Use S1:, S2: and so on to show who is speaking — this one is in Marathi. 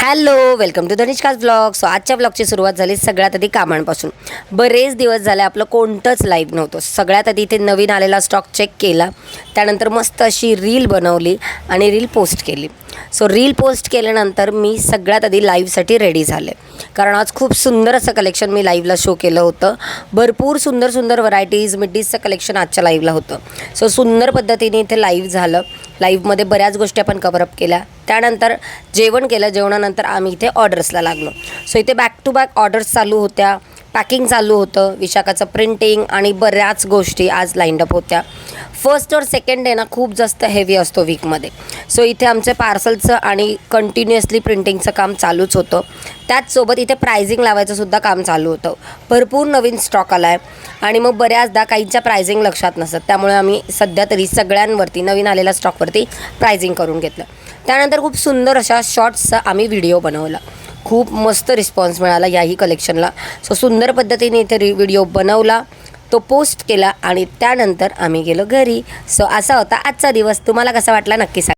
S1: Hello, welcome to Dhanishka's blog. So आजच्या ब्लॉगची सुरुवात झाली सगळ्यात आधी कामांपासून. बरेच दिवस झाले आपलं कोणतंच लाईव्ह नव्हतं. सगळ्यात आधी इथे नवीन आलेला स्टॉक चेक केला, त्यानंतर मस्त अशी रील बनवली आणि रील पोस्ट केली. सो रील पोस्ट केल्यानंतर मी सगळ्यात आधी लाईव्हसाठी रेडी झाले, कारण आज खूप सुंदर असं कलेक्शन मी लाईव्हला शो केलं होतं. भरपूर सुंदर सुंदर व्हरायटीज मिडीजचं कलेक्शन आजच्या लाईव्हला होतं. सो सुंदर पद्धतीने इथे लाईव्ह झालं. लाईव्हमध्ये बऱ्याच गोष्टी आपण कव्हरअप केल्या. त्यानंतर जेवण केलं. जेवणानंतर आम्ही इथे ऑर्डर्सला लागलो. सो इथे बॅक टू बॅक ऑर्डर्स चालू होत्या, पॅकिंग चालू होतं, विशाखाचं प्रिंटिंग आणि बऱ्याच गोष्टी आज लाईंड अप होत्या. फर्स्ट और सेकंड डे ना खूप जास्त हेवी असतो वीकमध्ये. सो इथे आमचं पार्सलचं आणि कंटिन्युअसली प्रिंटिंगचं काम चालूच होतं. त्याचसोबत इथे प्रायझिंग लावायचंसुद्धा काम चालू होतं. भरपूर नवीन स्टॉक आला आहे आणि मग बऱ्याचदा काहींच्या प्रायझिंग लक्षात नसतात, त्यामुळे आम्ही सध्या तरी सगळ्यांवरती नवीन आलेल्या स्टॉकवरती प्रायझिंग करून घेतलं. त्यानंतर खूप सुंदर अशा शॉर्ट्सचा आम्ही व्हिडिओ बनवला. खूप मस्त रिस्पॉन्स मिळाला याही कलेक्शनला. सो सुंदर पद्धतीने इथे व्हिडिओ बनवला, तो पोस्ट केला आणि त्यानंतर आम्ही गेलो घरी. सो असा होता आजचा दिवस. तुम्हाला कसा वाटला नक्की सांगा.